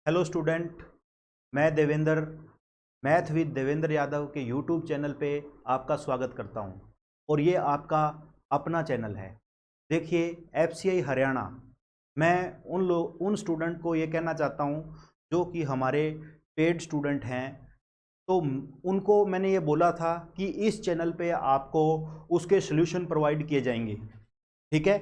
Hello student, मैं Devendra math with Devendra Yadav के YouTube channel पे आपका स्वागत करता हूं और ये आपका अपना चैनल है। देखिए, एफसीआई हरियाणा, मैं उन स्टूडेंट को ये कहना चाहता हूं जो कि हमारे पेड स्टूडेंट हैं, तो उनको मैंने ये बोला था कि इस चैनल पे आपको उसके सॉल्यूशन प्रोवाइड किए जाएंगे। ठीक है,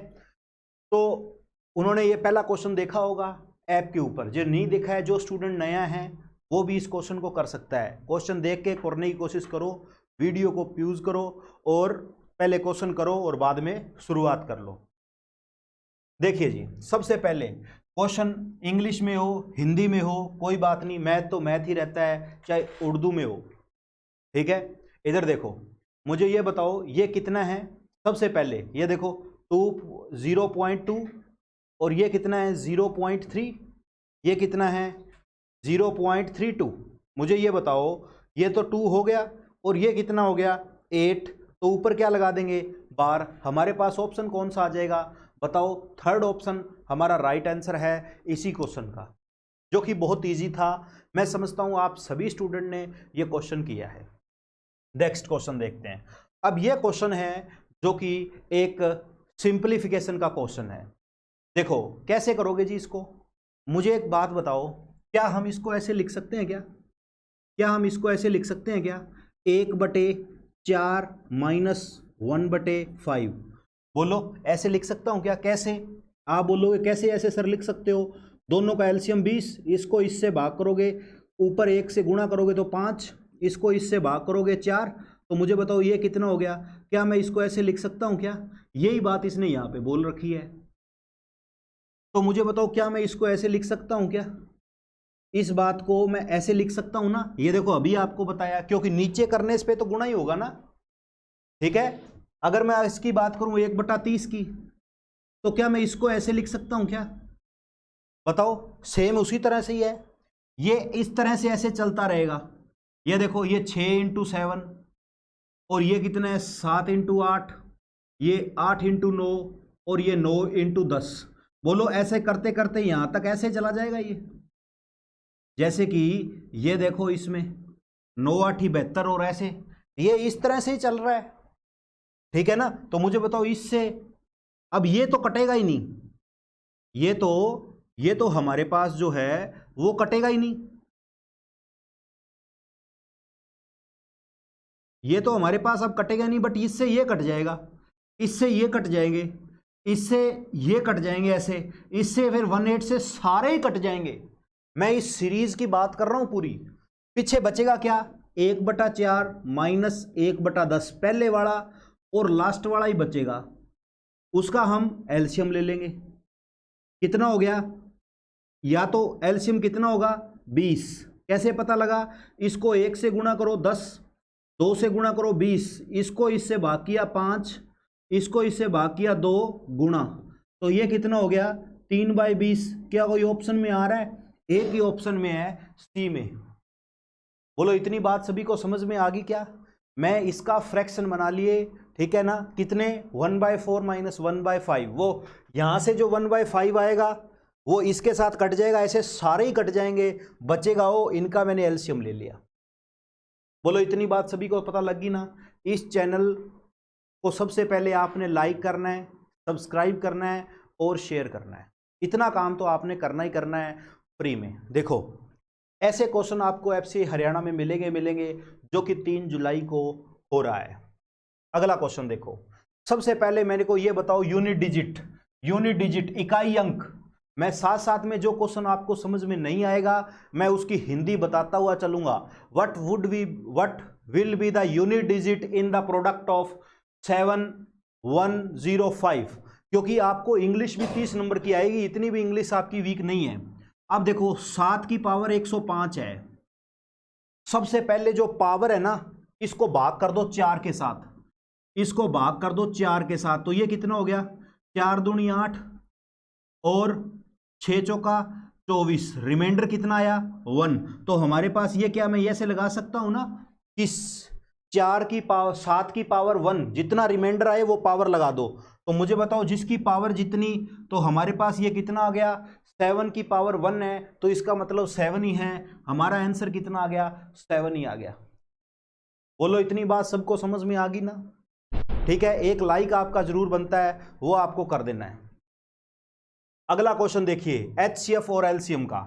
तो उन्होंने ये पहला क्वेश्चन देखा होगा ऐप के ऊपर। जो नहीं देखा है, जो स्टूडेंट नया है वो भी इस क्वेश्चन को कर सकता है। क्वेश्चन देख के करने की कोशिश करो, वीडियो को पॉज करो और पहले क्वेश्चन करो और बाद में शुरुआत कर लो। देखिए जी, सबसे पहले क्वेश्चन इंग्लिश में हो, हिंदी में हो, कोई बात नहीं, मैथ तो मैथ ही रहता है, चाहे उर्दू में हो। ठीक है, इधर देखो, मुझे ये बताओ ये कितना है। सबसे पहले ये देखो 0.2 और ये कितना है 0.3, ये कितना है 0.32। मुझे ये बताओ, ये तो 2 हो गया और ये कितना हो गया 8, तो ऊपर क्या लगा देंगे बार। हमारे पास ऑप्शन कौन सा आ जाएगा बताओ? थर्ड ऑप्शन हमारा राइट आंसर है इसी क्वेश्चन का, जो कि बहुत इजी था। मैं समझता हूं आप सभी स्टूडेंट ने ये क्वेश्चन किया है। नेक्स्ट क्वेश्चन देखते हैं। अब ये क्वेश्चन है जो कि एक सिंप्लीफिकेशन का क्वेश्चन है। देखो कैसे करोगे जी इसको, मुझे एक बात बताओ, क्या हम इसको ऐसे लिख सकते हैं क्या हम इसको ऐसे लिख सकते हैं क्या? 1/4 माइनस 1/5। बोलो ऐसे लिख सकता हूं क्या? कैसे? आप बोलोगे कैसे ऐसे सर लिख सकते हो? दोनों का एलसीएम 20, इसको इससे भाग करोगे, ऊपर 1 से गुणा करोगे तो 5, इसको इससे भाग करोगे 4, तो मुझे बताओ ये कितना हो गया? क्या मैं इसको ऐसे लिख सकता हूं क्या? यही बात इसने यहां पे बोल रखी है, तो मुझे बताओ क्या मैं इसको ऐसे लिख सकता हूं क्या? इस बात को मैं ऐसे लिख सकता हूं ना? ये देखो अभी आपको बताया, क्योंकि नीचे करने से पे तो गुणा ही होगा ना। ठीक है, अगर मैं इसकी बात करूं 1/30 की, तो क्या मैं इसको ऐसे लिख सकता हूं क्या? बताओ, सेम उसी तरह से ही है, ये इस तरह से ऐसे चलता रहेगा। ये देखो, ये 6×7 और ये कितना है 7×8, ये 8×9 और ये 9×10। बोलो ऐसे करते करते यहां तक ऐसे चला जाएगा ये। जैसे कि ये देखो, इसमें 9×8 = 72 और ऐसे ये इस तरह से ही चल रहा है। ठीक है ना? तो मुझे बताओ इससे, अब ये तो कटेगा ही नहीं, ये तो हमारे पास जो है वो कटेगा ही नहीं, ये तो हमारे पास अब कटेगा नहीं, बट इससे ये कट जाएगा, इससे ये कट जाएंगे, इससे ये कट जाएंगे ऐसे, इससे फिर 1/8 से सारे ही कट जाएंगे। मैं इस सीरीज की बात कर रहा हूं पूरी। पीछे बचेगा क्या? 1/4 माइनस 1/10, पहले वाला और लास्ट वाला ही बचेगा, उसका हम एलसीएम ले लेंगे। कितना हो गया? या तो एलसीएम कितना होगा 20। कैसे पता लगा? इसको 1 से गुणा करो 10, 2 से गुणा करो 20, इसको इससे भाग किया 5, इसको इससे भाग किया 2 गुणा, तो ये कितना हो गया 3/20। क्या कोई ऑप्शन में आ रहा है? एक ही ऑप्शन में है, सी में। बोलो इतनी बात सभी को समझ में आ गई क्या? मैं इसका फ्रैक्शन बना लिए, ठीक है ना? कितने? 1/4 माइनस 1/5। वो यहां से जो 1/5 आएगा वो इसके साथ कट जाएगा, ऐसे सारे ही कट जाएंगे, बचेगा वो, इनका मैंने एलसीएम ले लिया। बोलो इतनी बात सभी को पता लगी ना? इस चैनल को सबसे पहले आपने लाइक करना है, सब्सक्राइब करना है और शेयर करना है। इतना काम तो आपने करना ही करना है फ्री में। देखो ऐसे क्वेश्चन आपको एफसीआई हरियाणा में मिलेंगे, जो कि 3 जुलाई को हो रहा है। अगला क्वेश्चन देखो, सबसे पहले मेरे को ये बताओ यूनिट डिजिट इकाई अंक। मैं साथ साथ में जो क्वेश्चन आपको समझ में नहीं आएगा मैं उसकी हिंदी बताता हुआ चलूंगा। What will be the unit digit in the product of 7105? क्योंकि आपको इंग्लिश भी 30 नंबर की आएगी, इतनी भी इंग्लिश आपकी वीक नहीं है। अब देखो 7 की पावर 105 है। सबसे पहले जो पावर है ना, इसको भाग कर दो 4 के साथ, इसको भाग कर दो 4 के साथ, तो ये कितना हो गया 4 दूनी 8 और 6 चौका 24, रिमाइंडर कितना आया 1। तो हमारे पास ये क्या, मैं ऐसे लगा सकता हूं ना कि 4 की पावर 7 की पावर 1, जितना रिमाइंडर आए वो पावर लगा दो। तो मुझे बताओ जिसकी पावर जितनी, तो हमारे पास ये कितना आ गया 7 की पावर 1 है तो इसका मतलब 7 ही है। हमारा आंसर कितना आ गया? 7 ही आ गया। बोलो इतनी बात सबको समझ में आ गई ना? ठीक है, एक लाइक आपका जरूर बनता है, वो आपको कर देना है। अगला क्वेश्चन देखिए, एचसीएफ और एलसीएम का।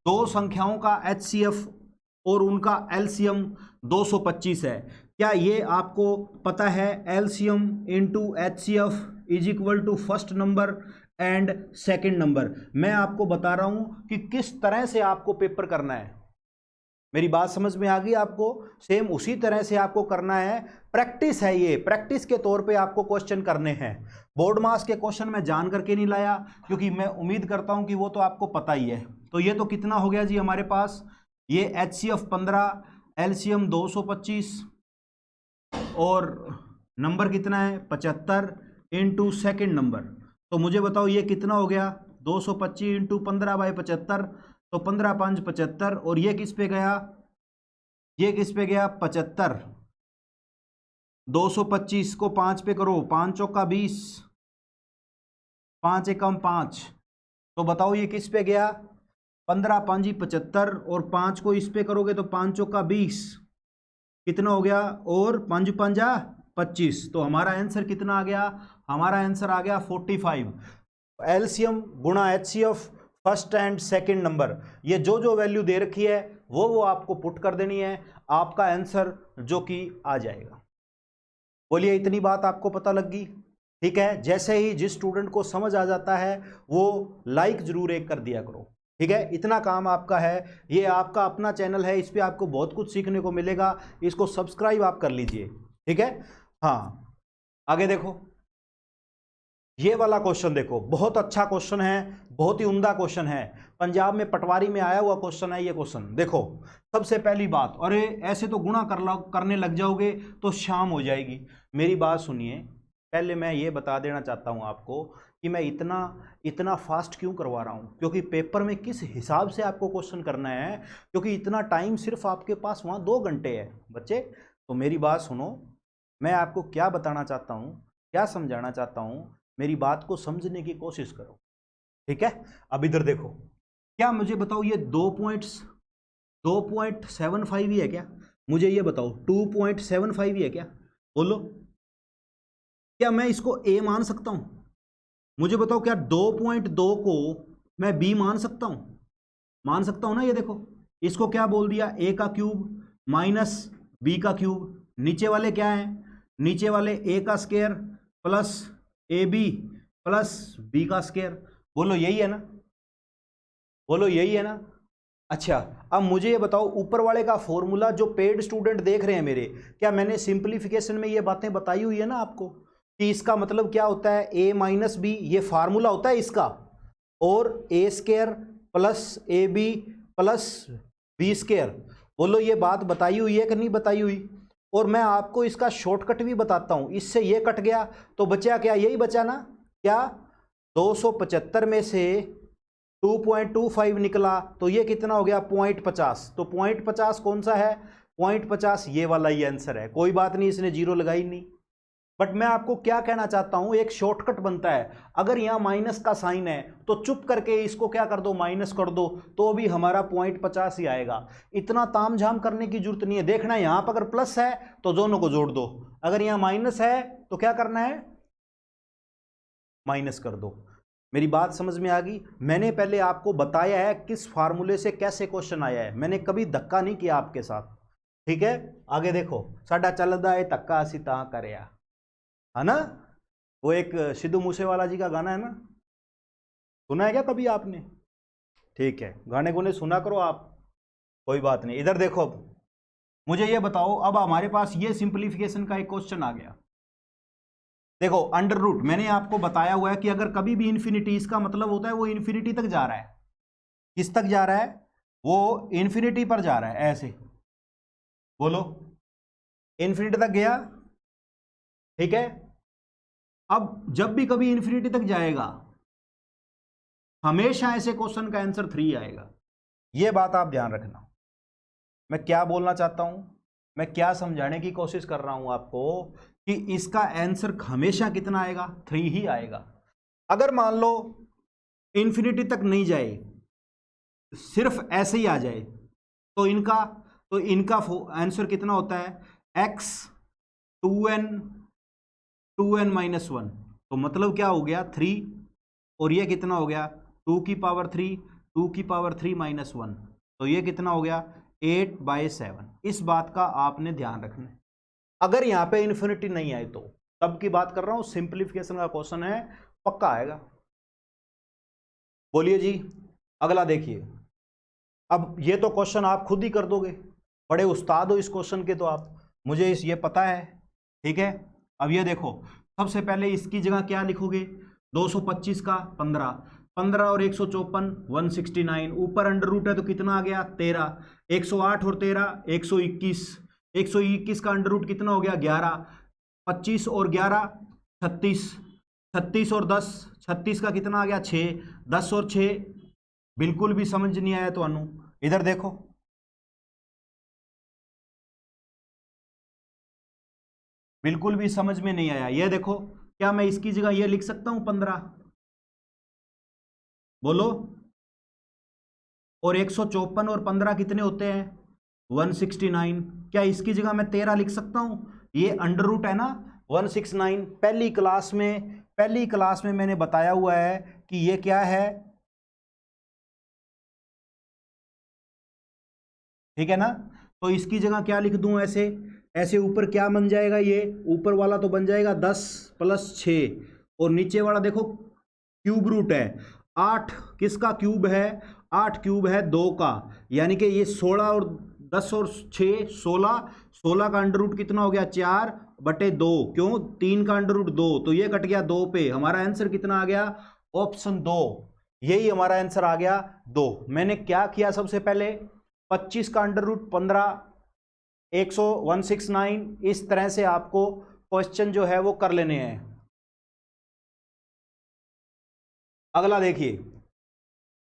दो संख्याओं का एचसीएफ और उनका एलसीएम 225 है। क्या ये आपको पता है? LCM into HCF is equal to first number and second number. मैं आपको बता रहा हूं कि किस तरह से आपको पेपर करना है। मेरी बात समझ में आ गई आपको? सेम उसी तरह से आपको करना है। प्रैक्टिस है, ये प्रैक्टिस के तौर पे आपको क्वेश्चन करने हैं। बोर्ड मास के क्वेश्चन मैं जान करके नहीं लाया, क्योंकि मैं उम्मीद करता हूं कि वो तो आपको पता ही है। तो ये तो कितना हो गया जी हमारे पास? ये एचसीएफ 15, एलसीएम 225 और नंबर कितना है? 75 इंटू सेकेंड नंबर। तो मुझे बताओ ये कितना हो गया? 225 इंटू 15/75, तो 15 5 75, और ये किस पे गया? ये किस पे गया? 75। 225 को 5 पे करो, 5 चौका 20, 5 एकम 5, तो बताओ ये किस पे गया? 15 5 75, और 5 को इस पे करोगे तो 5 चौका 20, कितना हो गया? और 5 5 25, तो हमारा आंसर कितना आ गया? हमारा आंसर आ गया 45। एलसीएम गुणा HCF first and second number, ये जो वैल्यू दे रखी है वो आपको पुट कर देनी है, आपका आंसर जो कि आ जाएगा। बोलिए इतनी बात आपको पता लग गई? ठीक है, जैसे ही जिस स्टूडेंट को समझ आ जाता है वो लाइक जरूर एक कर दिया करो। ठीक है, इतना काम आपका है। ये आपका अपना चैनल है, इस पे आपको बहुत कुछ सीखने को मिलेगा, इसको सब्सक्राइब आप कर लीजिए। ठीक है, हाँ आगे देखो, ये वाला क्वेश्चन देखो, बहुत अच्छा क्वेश्चन है, बहुत ही उम्दा क्वेश्चन है। पंजाब में पटवारी में आया हुआ क्वेश्चन है ये क्वेश्चन। देखो सबसे पहली बात, अरे ऐसे तो गुणा करने लग जाओगे तो शाम हो जाएगी। मेरी बात सुनिए, पहले मैं ये बता देना चाहता हूं आपको कि मैं इतना फास्ट क्यों करवा रहा हूं, क्योंकि पेपर में किस हिसाब से आपको क्वेश्चन करना है, क्योंकि इतना टाइम सिर्फ आपके पास वहां 2 घंटे है बच्चे। तो मेरी बात सुनो, मैं आपको क्या बताना चाहता हूं, क्या समझाना चाहता हूं, मेरी बात को समझने की कोशिश करो। ठीक है, अब इधर देखो, क्या मुझे बताओ ये 2.75 ही है क्या? मुझे ये बताओ 2.75 ही है क्या? बोलो, क्या मैं इसको ए मान सकता हूं? मुझे बताओ क्या 2.2 को मैं बी मान सकता हूं? मान सकता हूं ना? ये देखो, इसको क्या बोल दिया? ए का क्यूब माइनस बी का क्यूब। नीचे वाले क्या है? नीचे वाले ए का square plus A B plus B का स्क्वायर। बोलो यही है ना? बोलो यही है ना? अच्छा, अब मुझे ये बताओ, ऊपर वाले का फॉर्मूला जो पेड स्टूडेंट देख रहे हैं मेरे, क्या मैंने सिंप्लीफिकेशन में ये बातें बताई हुई है ना आपको कि इसका मतलब क्या होता है? ए माइनस बी, ये फार्मूला होता है इसका, और a square plus A B plus b square. बोलो ये बात बताई हुई है कि नहीं बताई हुई? और मैं आपको इसका शॉर्टकट भी बताता हूं, इससे ये कट गया तो बचा क्या? यही बचा ना? क्या 275 में से 2.25 निकला तो ये कितना हो गया? 0.50। तो 0.50 कौन सा है? 0.50 ये वाला ही आंसर है। कोई बात नहीं, इसने जीरो लगाई नहीं। बट मैं आपको क्या कहना चाहता हूं, एक शॉर्टकट बनता है। अगर यहां माइनस का साइन है तो चुप करके इसको क्या कर दो? माइनस कर दो, तो भी हमारा 0.50 ही आएगा। इतना तामझाम करने की जरूरत नहीं है। देखना यहां पर अगर प्लस है तो दोनों को जोड़ दो, अगर यहां माइनस है तो क्या करना है? माइनस कर दो। मेरी बात समझ में आ गई? मैंने पहले आपको बताया है किस फार्मूले से कैसे क्वेश्चन आया है, मैंने कभी धक्का नहीं किया आपके साथ। ठीक है, आगे देखो, साडा चलदा है धक्का असी तां करया, है ना? वो एक सिद्धू मूसेवाला जी का गाना है ना, सुना है क्या कभी आपने? ठीक है, गाने गुने सुना करो आप, कोई बात नहीं। इधर देखो, अब मुझे ये बताओ, अब हमारे पास ये सिंप्लीफिकेशन का एक क्वेश्चन आ गया। देखो अंडर रूट, मैंने आपको बताया हुआ है कि अगर कभी भी इन्फिनिटी, इसका मतलब होता है वो इन्फिनिटी तक जा रहा है। किस तक जा रहा है? वो इन्फिनिटी पर जा रहा है। ऐसे बोलो, इन्फिनिटी तक गया। ठीक है, अब जब भी कभी इन्फिनिटी तक जाएगा हमेशा ऐसे क्वेश्चन का आंसर 3 आएगा। यह बात आप ध्यान रखना। मैं क्या बोलना चाहता हूं, मैं क्या समझाने की कोशिश कर रहा हूं आपको, कि इसका आंसर हमेशा कितना आएगा? 3 ही आएगा। अगर मान लो इन्फिनिटी तक नहीं जाए, सिर्फ ऐसे ही आ जाए, तो इनका आंसर कितना होता है, x 2n तो मतलब क्या हो गया 3, और ये कितना हो गया 2 की पावर 3 -1, तो ये कितना हो गया 8/7। इस बात का आपने ध्यान रखना है। अगर यहां पे इन्फिनिटी नहीं आए तो, तब की बात कर रहा हूं, सिंप्लीफिकेशन का क्वेश्चन है, पक्का आएगा। बोलिए जी, अगला देखिए। अब ये तो क्वेश्चन आप खुद ही कर दोगे, बड़े उस्ताद हो इस क्वेश्चन के तो आप, मुझे ये पता है, ठीक है। अब ये देखो, सबसे पहले इसकी जगह क्या लिखोगे, 225 का 15 और 154 169, ऊपर अंडर रूट है तो कितना आ गया 13, 108 और 13 121, 121 का अंडर रूट कितना हो गया 11, 25 और 11 36, 36 और 10 36 का कितना आ गया 6, 10 और 6, बिल्कुल भी समझ नहीं आया तो अनु इधर देखो, बिल्कुल भी समझ में नहीं आया। ये देखो, क्या मैं इसकी जगह ये लिख सकता हूं 15, बोलो, और 154 और 15 कितने होते हैं 169, क्या इसकी जगह मैं 13 लिख सकता हूं, ये अंडर रूट है ना 169। पहली क्लास में मैंने बताया हुआ है कि ये क्या है, ठीक है ना। तो इसकी जगह क्या लिख दूं, ऐसे ऊपर क्या बन जाएगा, ये ऊपर वाला तो बन जाएगा 10 + 6, और नीचे वाला देखो क्यूब रूट है 8, किसका क्यूब है 8 क्यूब है 2 का, यानी कि ये 16 और 10 और 6 16 का अंडर रूट कितना हो गया 4/2, क्यों 3 का अंडर रूट 2, तो ये कट गया 2 पे, हमारा आंसर कितना आ गया ऑप्शन 2, यही हमारा आंसर आ गया 2। मैंने क्या किया, सबसे पहले 25 का अंडर रूट 15 169, इस तरह से आपको क्वेश्चन जो है वो कर लेने हैं। अगला देखिए,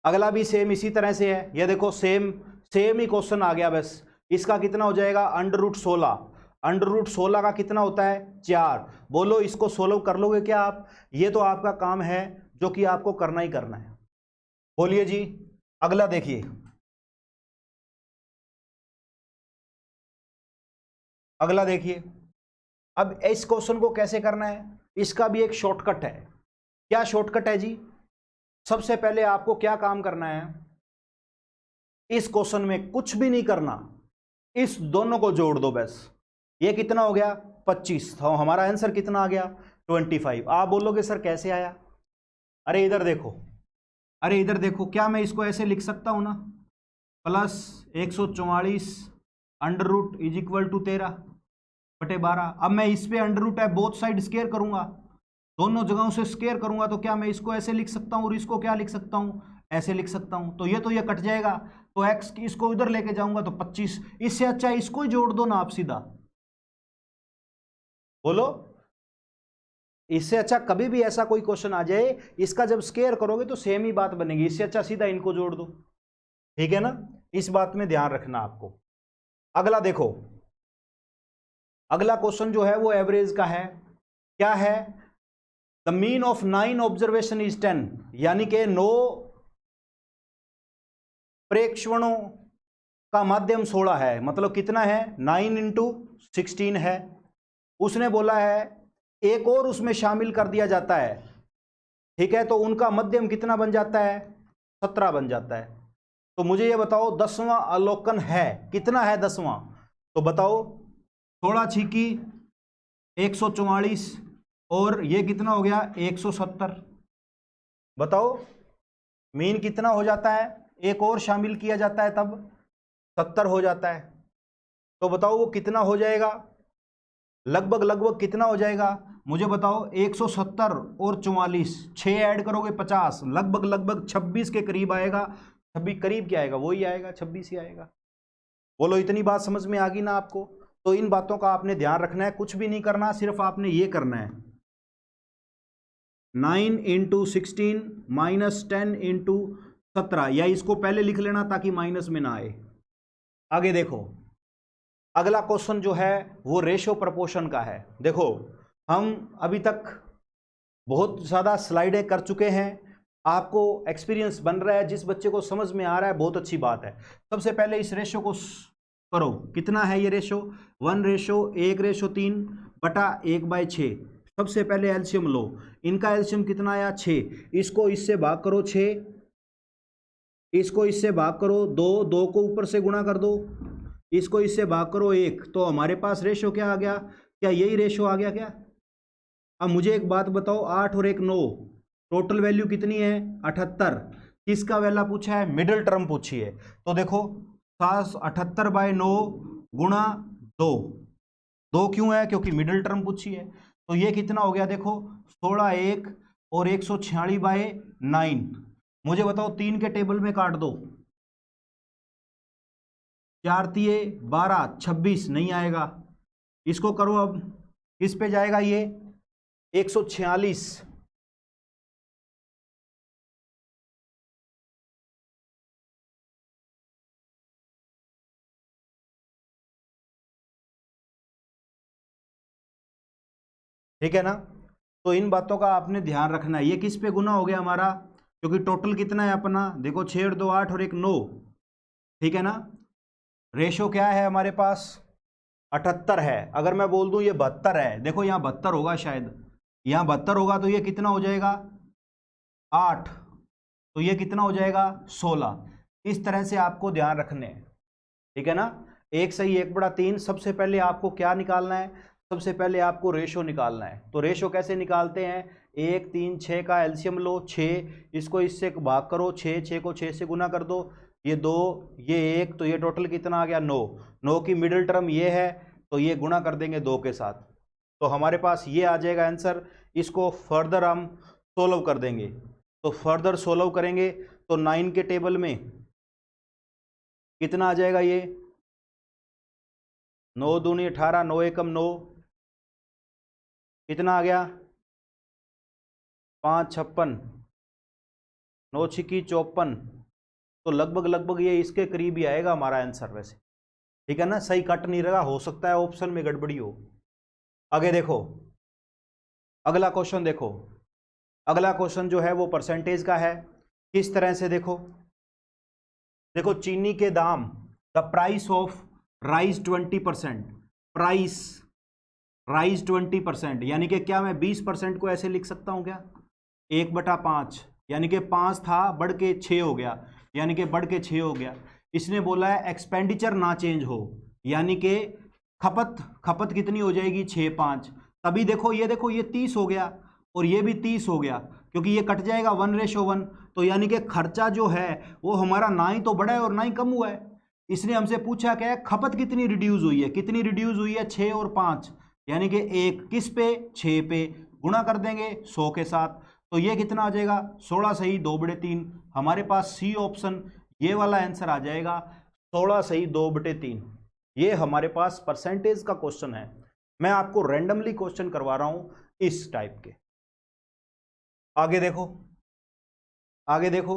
अगला भी सेम इसी तरह से है, ये देखो सेम ही क्वेश्चन आ गया, बस इसका कितना हो जाएगा अंडर रूट 16 का कितना होता है 4, बोलो इसको सोल्व कर लोगे क्या आप, ये तो आपका काम है जो कि आपको करना ही करना है। बोलिए जी, अगला देखिए, अगला देखिए। अब इस क्वेश्चन को कैसे करना है, इसका भी एक शॉर्टकट है। क्या शॉर्टकट है जी, सबसे पहले आपको क्या काम करना है, इस क्वेश्चन में कुछ भी नहीं करना, इस दोनों को जोड़ दो बस, ये कितना हो गया 25, तो हमारा आंसर कितना आ गया 25। आप बोलोगे सर कैसे आया, अरे इधर देखो, क्या मैं इसको ऐसे लिख सकता हूं ना, +144 अंडर रूट = 13/12। अब मैं इस पे अंडर रूट है बोथ साइड स्क्वायर करूंगा, दोनों जगहों से स्क्वायर करूंगा, तो क्या मैं इसको ऐसे लिख सकता हूं और इसको क्या लिख सकता हूं, ऐसे लिख सकता हूं, तो ये कट जाएगा, तो x इसको इधर लेके जाऊंगा तो 25, इससे अच्छा इसको ही जोड़ दो ना आप सीधा, बोलो, इससे अच्छा कभी भी ऐसा कोई क्वेश्चन आ जाए, इसका जब स्क्वायर करोगे तो सेम ही बात बनेगी, इससे अच्छा सीधा इनको जोड़ दो, ठीक है ना। इस बात में ध्यान रखना आपको। अगला देखो, अगला क्वेश्चन जो है वो एवरेज का है, क्या है, the mean of 9 observation is 10, यानी कि 9 प्रेक्षणों का माध्यम 16 है, मतलब कितना है 9 × 16 है। उसने बोला है एक और उसमें शामिल कर दिया जाता है, ठीक है, तो उनका मध्यम कितना बन जाता है 17 बन जाता है। तो मुझे ये बताओ 10वां अवलोकन है, कितना है 10वां, तो बताओ 16 छिकी 144, और ये कितना हो गया 170, बताओ मीन कितना हो जाता है, एक और शामिल किया जाता है तब 70 हो जाता है, तो बताओ वो कितना हो जाएगा, लगभग कितना हो जाएगा, मुझे बताओ 170 और 44, 6 ऐड करोगे 50, लगभग 26 के करीब आएगा, 26 करीब क्या आएगा, वही आएगा 26 ही आएगा। बोलो इतनी बात समझ में आ गई ना आपको, तो इन बातों का आपने ध्यान रखना है, कुछ भी नहीं करना, सिर्फ आपने ये करना है 9 × 16 -10 × 17, या इसको पहले लिख लेना ताकि माइनस में ना आए। आगे देखो, अगला क्वेश्चन जो है वो रेशो प्रपोर्शन का है। देखो हम अभी तक बहुत ज़्यादा स्लाइडें कर चुके हैं, आपको एक्सपीरियंस बन रहा है, जिस बच्चे को समझ में आ रहा है बहुत अच्छी बात है। सबसे पहले इस रेशो को करो, कितना है ये रेशो, 1:1:3 बटा 1/6। सबसे पहले एलसीएम लो, इनका एलसीएम कितना आया 6, इसको इससे भाग करो 6, इसको इससे भाग करो 2, 2 को ऊपर से गुणा कर दो, इसको इससे भाग करो 1, तो हमारे पास रेशो क्या आ गया, क्या यही रेशो आ गया क्या। अब मुझे एक बात बताओ, 8 और 1 9, टोटल वैल्यू कितनी है 78। किसका वैल्यू पूछा है, मिडिल टर्म पूछी है। तो देखो 78/9 गुणा 2, 2 क्यों है, क्योंकि मिडिल टर्म पूछी है। तो ये कितना हो गया, देखो 16 1 और 146/9। मुझे बताओ 3 के टेबल में काट दो, 4 तिये 12, 26 नहीं आएगा। इसको करो, अब किस पे जाएगा ये 146, ठीक है ना। तो इन बातों का आपने ध्यान रखना है। ये किस पे गुना हो गया हमारा, क्योंकि टोटल कितना है अपना, देखो 6 और 2 8 और 1 9, ठीक है ना। रेशो क्या है हमारे पास 78 है। अगर मैं बोल दूं ये 72 है, देखो यहाँ 72 होगा, शायद यहाँ 72 होगा, तो ये कितना हो जाएगा 8, तो ये कितना हो जाएगा 16। इस तरह से आपको ध्यान रखने हैं, ठीक है ना। 1 सही 1/3। सबसे पहले आपको क्या निकालना है, सबसे पहले आपको रेशो निकालना है। तो रेशो कैसे निकालते हैं, 1 3 6 का एलसीएम लो 6, इसको इससे भाग करो 6, 6 को 6 से गुना कर दो, ये 2 ये 1, तो ये टोटल कितना आ गया 9। 9 की मिडिल टर्म ये है, तो ये गुणा कर देंगे 2 के साथ, तो हमारे पास ये आ जाएगा आंसर। इसको फर्दर हम सोल्व कर देंगे, तो फर्दर सोल्व करेंगे तो 9 के टेबल में कितना आ जाएगा, ये 9 दूनी 18, 9 एकम 9, कितना आ गया 5 56, 9 छिकी 54, तो लगभग ये इसके करीब ही आएगा हमारा आंसर वैसे, ठीक है ना। सही कट नहीं रहा, हो सकता है ऑप्शन में गड़बड़ी हो। आगे देखो, अगला क्वेश्चन देखो। अगला क्वेश्चन जो है वो परसेंटेज का है। किस तरह से देखो, देखो चीनी के दाम, the price of rice 20%, price rice 20%, यानी कि क्या मैं 20% को ऐसे लिख सकता हूं क्या, 1/5, यानी कि 5 था बढ़ के 6 हो गया, यानी कि बढ़ के 6 हो गया। इसने बोला है एक्सपेंडिचर ना चेंज हो, यानी कि खपत कितनी हो जाएगी 6 5, तभी देखो ये 30 हो गया और ये भी 30 हो गया, क्योंकि ये कट जाएगा 1:1, तो यानी कि खर्चा जो है वो हमारा ना ही तो बढ़ा है और ना ही कम हुआ है। इसने हमसे पूछा क्या है, खपत कितनी रिड्यूस हुई है, कितनी रिड्यूस हुई है 6 और 5, यानी कि 1 किस पे 6 पे, गुणा कर देंगे 100 के साथ, तो ये कितना आ जाएगा 16 सही 2/3। हमारे पास सी ऑप्शन ये वाला आंसर आ जाएगा 16 सही 2/3। ये हमारे पास परसेंटेज का क्वेश्चन है। मैं आपको रैंडमली क्वेश्चन करवा रहा हूं इस टाइप के। आगे देखो, आगे देखो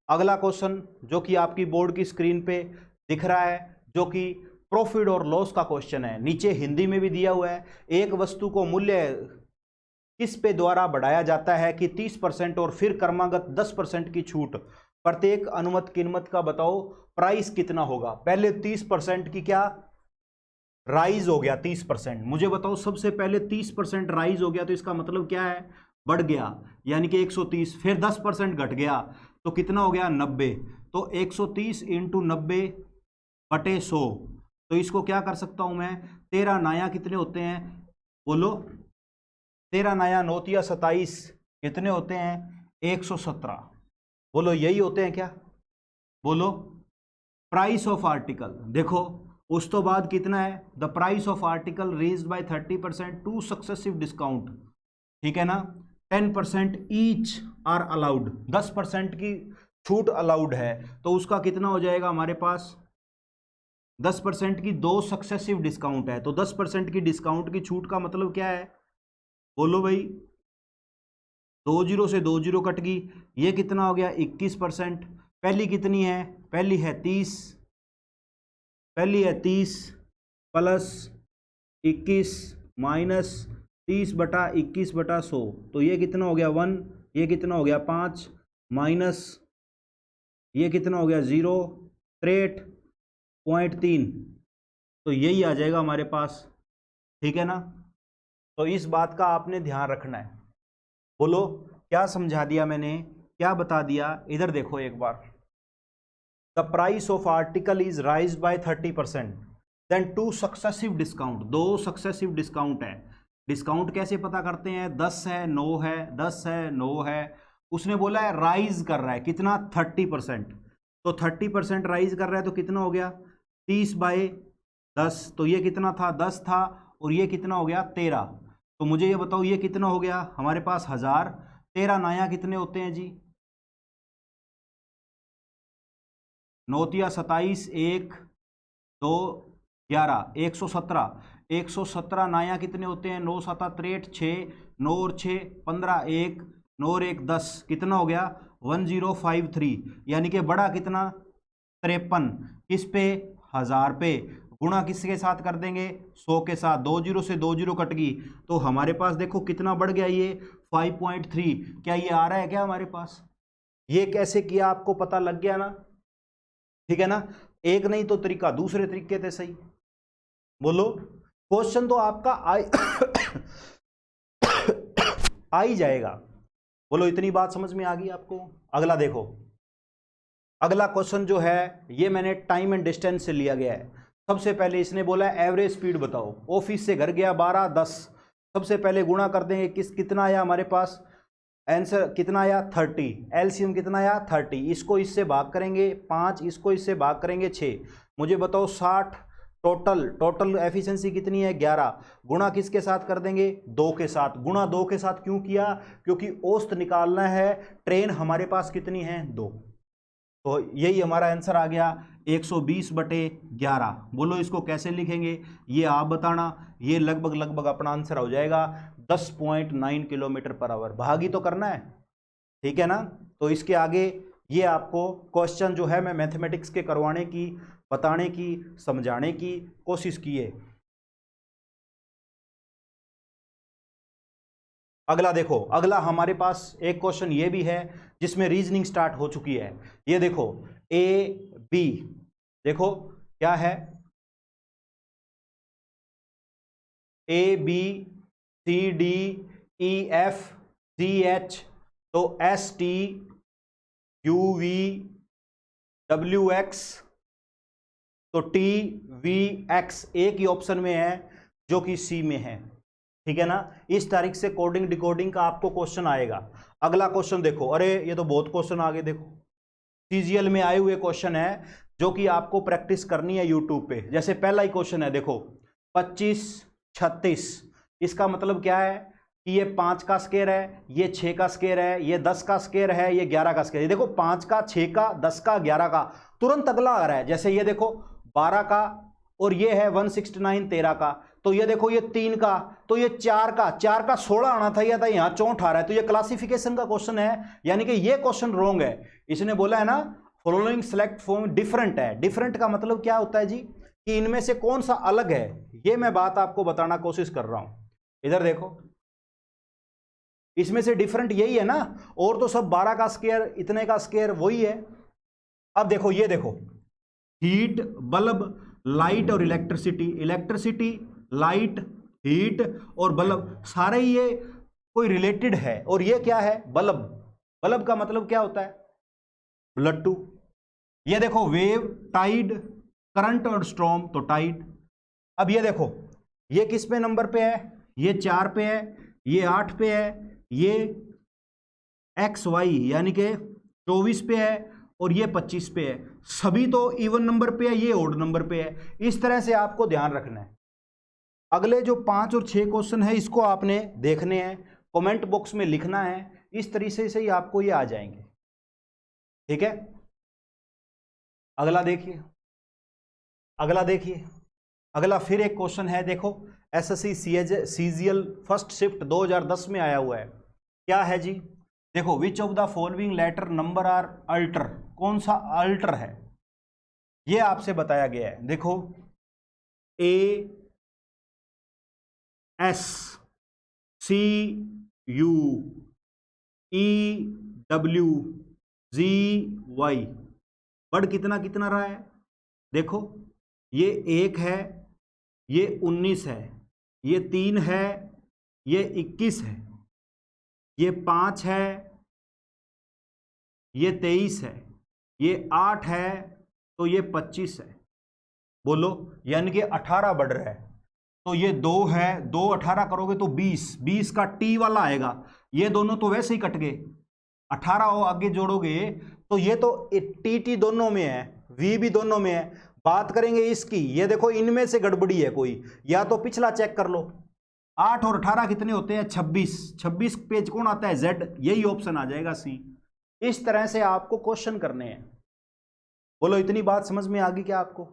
अगला क्वेश्चन जो कि आपकी बोर्ड की स्क्रीन पे दिख रहा है, जो कि प्रॉफिट और लॉस का क्वेश्चन है। नीचे हिंदी में भी दिया हुआ है, एक वस्तु को मूल्य किस पे द्वारा बढ़ाया जाता है कि 30% और फिर क्रमागत 10% की छूट, प्रत्येक अनुमत कीमत का बताओ प्राइस कितना होगा। पहले 30% की क्या राइज हो गया 30%, मुझे बताओ सबसे पहले 30% राइज हो गया तो इसका मतलब क्या है, बढ़ गया, यानी कि 130, फिर 10% घट गया तो कितना हो गया 90, तो 130 इंटू 90/100, तो इसको क्या कर सकता हूं मैं, 13 नाया कितने होते हैं बोलो, 13 नाया 9 तिया 27 कितने होते हैं 117, बोलो यही होते हैं क्या, बोलो प्राइस ऑफ आर्टिकल। देखो उस तो बाद कितना है, the price of article raised bye 30% to successive discount, ठीक है ना, 10% ईच आर अलाउड, 10% की छूट अलाउड है, तो उसका कितना हो जाएगा हमारे पास 10% की 2 सक्सेसिव डिस्काउंट है, तो 10% की डिस्काउंट की छूट का मतलब क्या है, बोलो भाई 2 0 से 2 0 कट गई, ये कितना हो गया 21%। पहली कितनी है, पहली है 30, पहली है 30 प्लस 21 माइनस 30/21/100, तो ये कितना हो गया 1, ये कितना हो गया 5, माइनस ये कितना हो गया 0.3, तो यही आ जाएगा हमारे पास। ठीक है ना, तो इस बात का आपने ध्यान रखना है। बोलो क्या समझा दिया मैंने, क्या बता दिया, इधर देखो एक बार। The price of article is rise by 30%, then two successive discount, 2 successive discount है। डिस्काउंट कैसे पता करते हैं, 10 है 9 है, 10 है 9 है। उसने बोला है राइज कर रहा है कितना, 30%, तो 30% राइज कर रहा है तो कितना हो गया 30/10, तो ये कितना था 10 था, और ये कितना हो गया 13। तो मुझे ये बताओ ये कितना हो गया हमारे पास 1000, 13 नाया कितने होते हैं जी, 9×27, 1 2 11, 117, 117 नाया कितने होते हैं, 9×7 = 63, 6 9 और 6 15, 1 9 और 1 10, कितना हो गया 1053, यानी कि बड़ा कितना 53, किस पे 1000 पे, गुणा किसके साथ कर देंगे 100 के साथ, 2 0 से 2 0 कट गई, तो हमारे पास देखो कितना बढ़ गया ये 5.3। क्या ये आ रहा है क्या हमारे पास, ये कैसे किया आपको पता लग गया ना। ठीक है ना, एक नहीं तो तरीका, दूसरे तरीके थे सही। बोलो क्वेश्चन तो आपका आ ही जाएगा। बोलो इतनी बात समझ में आ गई आपको। अगला देखो, अगला क्वेश्चन जो है ये मैंने टाइम एंड डिस्टेंस से लिया गया है। सबसे पहले इसने बोला एवरेज स्पीड बताओ, ऑफिस से घर गया 12 10, सबसे पहले गुणा कर देंगे, कितना आया हमारे पास, आंसर कितना आया 30, एलसीएम कितना आया 30, इसको इससे भाग करेंगे 5, इसको इससे भाग करेंगे 6, मुझे बताओ 60, टोटल एफिशिएंसी कितनी है 11, गुणा किसके साथ कर देंगे 2 के साथ, गुणा 2 के साथ क्यों किया, क्योंकि औसत निकालना है, ट्रेन हमारे पास कितनी है 2, तो यही हमारा आंसर आ गया 120/11। बोलो इसको कैसे लिखेंगे ये आप बताना, ये लगभग लगभग अपना आंसर हो जाएगा 10.9 km/h, भागी तो करना है। ठीक है ना, तो इसके आगे ये आपको क्वेश्चन जो है मैं मैथमेटिक्स के करवाने की, बताने की, समझाने की कोशिश की है। अगला देखो, अगला हमारे पास एक क्वेश्चन ये भी है जिसमें रीजनिंग स्टार्ट हो चुकी है। ये देखो ए बी, देखो क्या है A B C D E F G H, तो S T U V W X, तो टी वी एक्स एक ही ऑप्शन में है जो कि सी में है। ठीक है ना, इस तारीख से कोडिंग डिकोडिंग का आपको क्वेश्चन आएगा। अगला क्वेश्चन देखो, अरे ये तो बहुत क्वेश्चन आगे देखो, सीजीएल में आए हुए क्वेश्चन है जो कि आपको प्रैक्टिस करनी है यूट्यूब पे। जैसे पहला ही क्वेश्चन है देखो 25 36, इसका मतलब क्या है कि ये 5 का स्क्वायर है, ये 6 का स्क्वायर है, ये 10 का स्क्वायर है, ये 11 का स्क्वायर है। देखो 5 का 6 का 10 का 11 का, तुरंत अगला आ रहा है। जैसे ये देखो 12 का, और ये है 169 13 का, तो ये देखो ये 3 का, तो ये 4 का 16 आना था, या था यहाँ 64 आ रहा है, तो ये क्लासिफिकेशन का क्वेश्चन है, यानी कि ये क्वेश्चन रॉन्ग है। इसने बोला है ना फॉलोइंग सेलेक्ट फॉर्म डिफरेंट है, डिफरेंट का मतलब क्या होता है जी कि इनमें से कौन सा अलग है, ये मैं बात आपको बताना कोशिश कर रहा हूं। इधर देखो इसमें से डिफरेंट यही है ना, और तो सब 12 का स्क्वायर इतने का स्क्वायर वही है। अब देखो ये देखो हीट बल्ब लाइट और इलेक्ट्रिसिटी, इलेक्ट्रिसिटी लाइट हीट और बल्ब सारे ये कोई रिलेटेड है, और ये क्या है बल्ब, बल्ब का मतलब क्या होता है लट्टू। ये देखो वेव टाइड करंट और स्ट्रॉम, तो टाइड। अब ये देखो ये किस पे नंबर पे है, ये 4 पे है, ये 8 पे है, ये एक्स वाई यानी कि 24 पे है, और ये 25 पे है, सभी तो इवन नंबर पे है, ये ओड नंबर पे है। इस तरह से आपको ध्यान रखना है। अगले जो 5 और 6 क्वेश्चन है इसको आपने देखने हैं, कमेंट बॉक्स में लिखना है, इस तरीके से ही आपको ये आ जाएंगे। ठीक है, अगला देखिए, अगला देखिए, अगला फिर एक क्वेश्चन है देखो एसएससी सीजीएल फर्स्ट शिफ्ट 2010 में आया हुआ है। क्या है जी, देखो which of the following letter number are alter, कौन सा अल्टर है ये आपसे बताया गया है। देखो A S C U E W GY। Word कितना कितना रहा है, देखो ये 1 है, ये 19 है, ये 3 है, ये 21 है, ये 5 है, ये 23 है, ये 8 है, तो ये 25 है। बोलो, यानी कि 18 बढ़ रहा है। तो ये 2 है, 2 18 करोगे तो 20, 20 का टी वाला आएगा। ये दोनों तो वैसे ही कट गए, 18 और आगे जोड़ोगे तो ये तो टी दोनों में है, वी भी दोनों में है। बात करेंगे इसकी, ये देखो इनमें से गड़बड़ी है कोई, या तो पिछला चेक कर लो। 8 और 18 कितने होते हैं, 26। 26 पेज कौन आता है, जेड, यही ऑप्शन आ जाएगा सी। इस तरह से आपको क्वेश्चन करने हैं। बोलो, इतनी बात समझ में आ गई क्या आपको?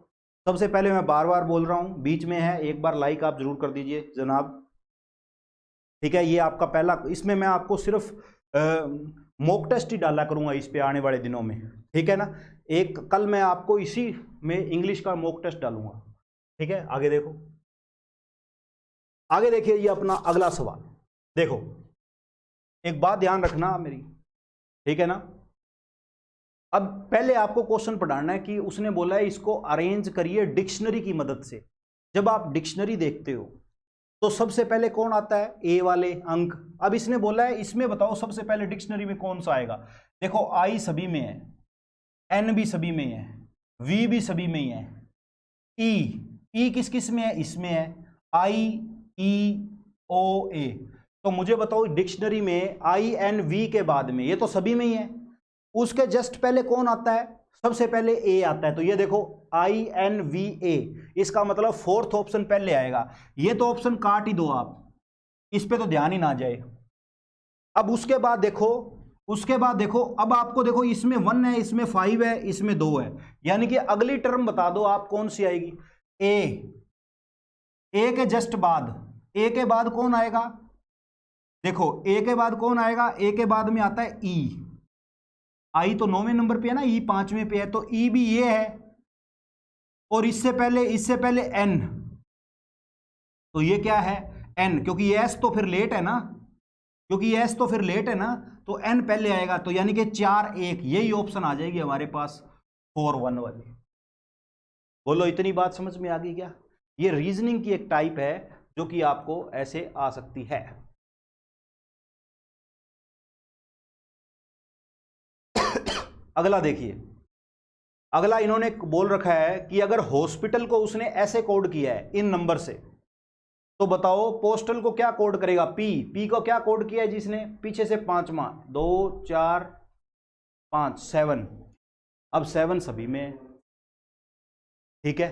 सबसे पहले मैं बार बार बोल रहा हूं, बीच में है, एक बार लाइक आप जरूर कर दीजिए जनाब, ठीक है। ये आपका पहला, इसमें मैं आपको सिर्फ मॉक टेस्ट ही डाला करूंगा इस पे आने वाले दिनों में, ठीक है ना। एक कल मैं आपको इसी में इंग्लिश का मॉक टेस्ट डालूंगा, ठीक है। आगे देखो, आगे देखिए, ये अपना अगला सवाल देखो। एक बात ध्यान रखना मेरी, ठीक है ना। अब पहले आपको क्वेश्चन पढ़ाना है कि उसने बोला है इसको अरेंज करिए डिक्शनरी की मदद से। जब आप डिक्शनरी देखते हो तो सबसे पहले कौन आता है, ए वाले अंक। अब इसने बोला है इसमें बताओ सबसे पहले डिक्शनरी में कौन सा आएगा। देखो, आई सभी में है, एन भी सभी में है, वी भी सभी में ही है, ई किस किस में है, इसमें है, आई ई ओ ए। तो मुझे बताओ डिक्शनरी में आई एन वी के बाद में, ये तो सभी में ही है, उसके जस्ट पहले कौन आता है, सबसे पहले ए आता है। तो ये देखो आई एन वी ए, इसका मतलब फोर्थ ऑप्शन पहले आएगा। ये तो ऑप्शन काट ही दो आप, इस पे तो ध्यान ही ना जाए। अब उसके बाद देखो, अब आपको देखो इसमें 1 है, इसमें 5 है, इसमें 2 है, यानी कि अगली टर्म बता दो आप कौन सी आएगी। ए के जस्ट बाद, ए के बाद कौन आएगा, देखो ए के बाद कौन आएगा, ए के बाद में आता है ई। आई तो 9वें नंबर पे है ना, ई 5वें पे है, तो ई भी ये है। और इससे पहले एन, तो ये क्या है, एन, क्योंकि एस तो फिर लेट है ना, तो एन पहले आएगा। तो यानी कि 4 1, यही ऑप्शन आ जाएगी हमारे पास 4 1 वाली। बोलो, इतनी बात समझ में आ गई क्या? ये रीजनिंग की एक टाइप है जो कि आपको ऐसे आ सकती है। अगला देखिए, अगला इन्होंने बोल रखा है कि अगर हॉस्पिटल को उसने ऐसे कोड किया है इन नंबर से, तो बताओ पोस्टल को क्या कोड करेगा, पी को क्या कोड किया है जिसने, पीछे से 5वां, 2 4 5 7। अब 7 सभी में, ठीक है।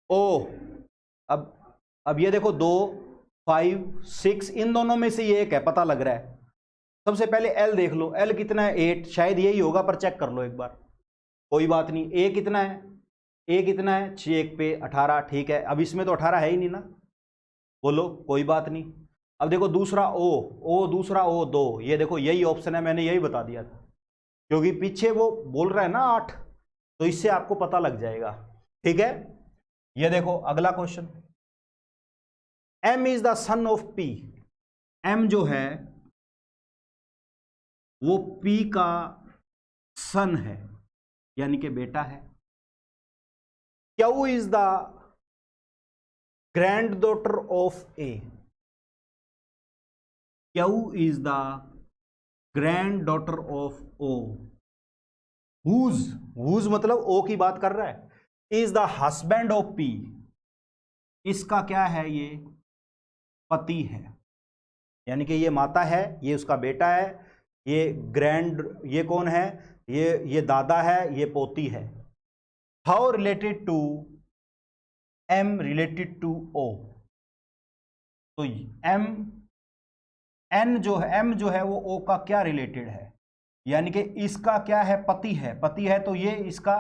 ओ, अब ये देखो 2 5 6, इन दोनों में से ये एक है, पता लग रहा है। सबसे पहले एल देख लो, एल कितना है, 8, शायद यही होगा, पर चेक कर लो एक बार, कोई बात नहीं। ए कितना है, 6 पे 18, ठीक है। अब इसमें तो 18 है ही नहीं ना, बोलो कोई बात नहीं। अब देखो दूसरा दूसरा ओ 2, ये देखो यही ऑप्शन है, मैंने यही बता दिया था, क्योंकि पीछे वो बोल रहा है ना 8, तो इससे आपको पता लग जाएगा, ठीक है। ये देखो अगला question, M is the son of P. M जो है वो पी का सन है, यानी कि बेटा है। Q is the granddaughter of A. Q is the granddaughter of O. Whose मतलब ओ की बात कर रहा है। Is the husband of P, इसका क्या है, ये पति है, यानी कि ये माता है, ये उसका बेटा है, ये कौन है, ये दादा है, ये पोती है। How related to M related to O. तो एम जो है वो ओ का क्या रिलेटेड है, यानी कि इसका क्या है, पति है, तो ये इसका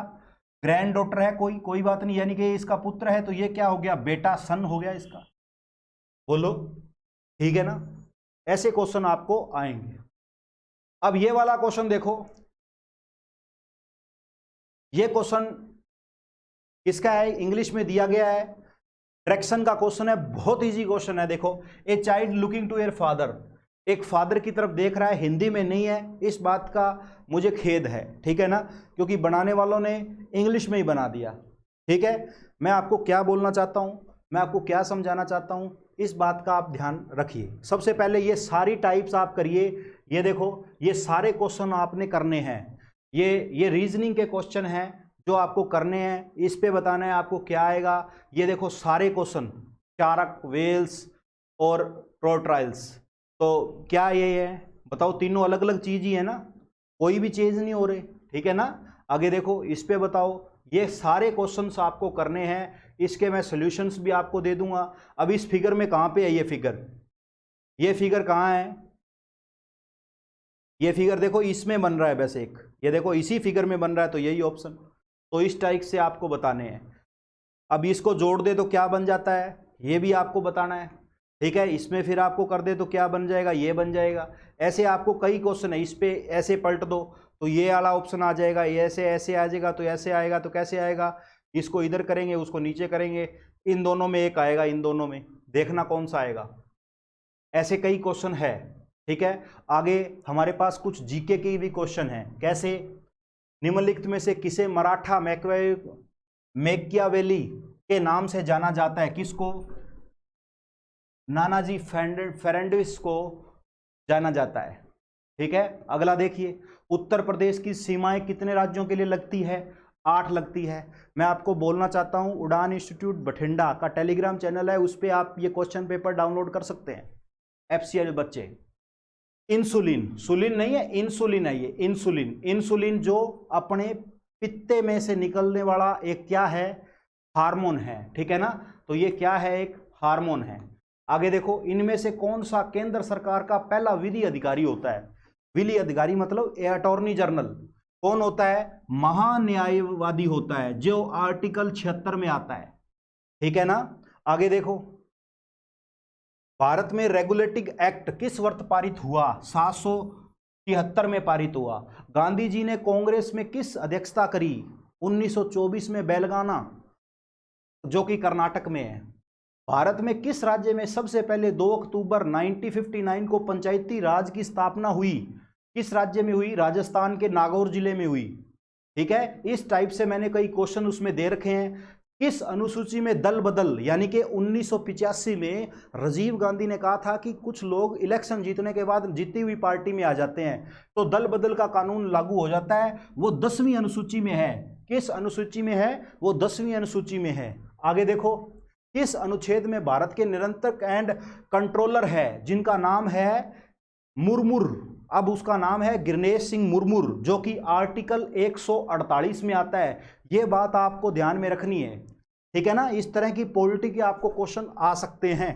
ग्रैंड डॉटर है, कोई बात नहीं, यानी कि इसका पुत्र है, तो ये क्या हो गया, बेटा, सन हो गया इसका। बोलो ठीक है ना। ऐसे क्वेश्चन आपको आएंगे। अब ये वाला क्वेश्चन देखो, ये क्वेश्चन किसका है, इंग्लिश में दिया गया है, डायरेक्शन का क्वेश्चन है, बहुत इजी क्वेश्चन है। देखो, a child looking to your father, एक फादर की तरफ देख रहा है, हिंदी में नहीं है, इस बात का मुझे खेद है, ठीक है ना, क्योंकि बनाने वालों ने इंग्लिश में ही बना दिया। ठीक है, मैं आपको क्या बोलना चाहता हूं, मैं आपको क्या समझाना चाहता हूं, इस बात का आप ध्यान रखिए। सबसे पहले ये सारी टाइप्स आप करिए। ये देखो, ये सारे क्वेश्चन आपने करने हैं, ये रीजनिंग के क्वेश्चन हैं जो आपको करने हैं। इस पे बताना है आपको क्या आएगा। ये देखो सारे क्वेश्चन, शार्क, वेल्स और प्रोट्राइल्स, तो क्या ये है बताओ, तीनों अलग अलग चीज ही है ना, कोई भी चेंज नहीं हो रहे, ठीक है ना। आगे देखो, इस पे बताओ, ये सारे क्वेश्चंस आपको करने हैं, इसके मैं सॉल्यूशंस भी आपको दे दूंगा। अब इस फिगर में कहां पे है ये फिगर कहां है, ये फिगर देखो इसमें बन रहा है बस एक, ये देखो इसी फिगर में बन रहा है, तो यही ऑप्शन, तो इस टाइप से आपको बताने हैं। अब इसको जोड़ दे तो क्या बन जाता है, ये भी आपको बताना है, ठीक है। इसमें फिर आपको कर दे तो क्या बन जाएगा, ये बन जाएगा। ऐसे आपको कई क्वेश्चन है, इस पे ऐसे पलट दो तो ये वाला ऑप्शन आ जाएगा, ये ऐसे ऐसे आ जाएगा, तो ऐसे आएगा, तो कैसे आएगा, इसको इधर करेंगे उसको नीचे करेंगे, इन दोनों में एक आएगा, इन दोनों में देखना कौन सा आएगा। ऐसे कई क्वेश्चन है, ठीक है। आगे हमारे पास कुछ जीके के भी क्वेश्चन है। कैसे, निम्नलिखित में से किसे मराठा मैकियावेली के नाम से जाना जाता है, किसको, नानाजी फर्नांडिस को जाना जाता है, ठीक है। अगला देखिए, उत्तर प्रदेश की सीमाएं कितने राज्यों के लिए लगती है, 8 लगती है। मैं आपको बोलना चाहता हूं, उड़ान इंस्टीट्यूट बठिंडा का टेलीग्राम चैनल है, उस पर आप ये क्वेश्चन पेपर डाउनलोड कर सकते हैं। एफसीआई बच्चे, इंसुलिन, सुलिन नहीं है, इंसुलिन है ये, इंसुलिन जो अपने पित्ते में से निकलने वाला एक क्या है, हार्मोन है, ठीक है ना। तो ये क्या है, एक हार्मोन है। आगे देखो, इनमें से कौन सा केंद्र सरकार का पहला विधि अधिकारी होता है, विधि अधिकारी मतलब अटॉर्नी जनरल कौन होता है, महान्यायवादी होता है, जो आर्टिकल 76 में आता है, ठीक है ना। आगे देखो, भारत में रेगुलेटिंग एक्ट किस वर्ष पारित हुआ, 773 में पारित हुआ। गांधी जी ने कांग्रेस में किस अध्यक्षता करी, 1924 में बेलगाना, जो कि कर्नाटक में है। भारत में किस राज्य में सबसे पहले 2 अक्टूबर 1959 को पंचायती राज की स्थापना हुई, किस राज्य में हुई, राजस्थान के नागौर जिले में हुई, ठीक है। इस टाइप से मैंने कई क्वेश्चन उसमें दे रखे हैं। किस अनुसूची में दल बदल, यानी कि 1985 में राजीव गांधी ने कहा था कि कुछ लोग इलेक्शन जीतने के बाद जीती हुई पार्टी में आ जाते हैं तो दल बदल का कानून लागू हो जाता है, वो 10वीं अनुसूची में है। किस अनुसूची में है, वो 10वीं अनुसूची में है। आगे देखो, किस अनुच्छेद में भारत के नियंत्रक एंड कंट्रोलर है जिनका नाम है मुर्मुर, अब उसका नाम है गिरनेश सिंह मुर्मुर, जो कि आर्टिकल 148 में आता है। यह बात आपको ध्यान में रखनी है, ठीक है ना। इस तरह की पॉलिटी के आपको क्वेश्चन आ सकते हैं,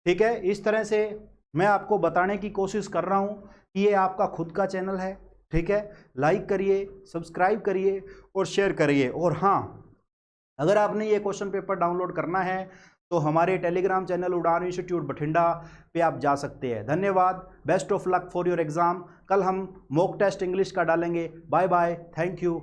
ठीक है। इस तरह से मैं आपको बताने की कोशिश कर रहा हूं कि ये आपका खुद का चैनल है, ठीक है। लाइक करिए, सब्सक्राइब करिए और शेयर करिए। और हाँ, अगर आपने ये क्वेश्चन पेपर डाउनलोड करना है तो हमारे Telegram channel Udaan institute Bathinda पे आप जा सकते हैं। धन्यवाद, best of luck for your exam. कल हम मॉक टेस्ट इंग्लिश का डालेंगे। Bye bye, thank you.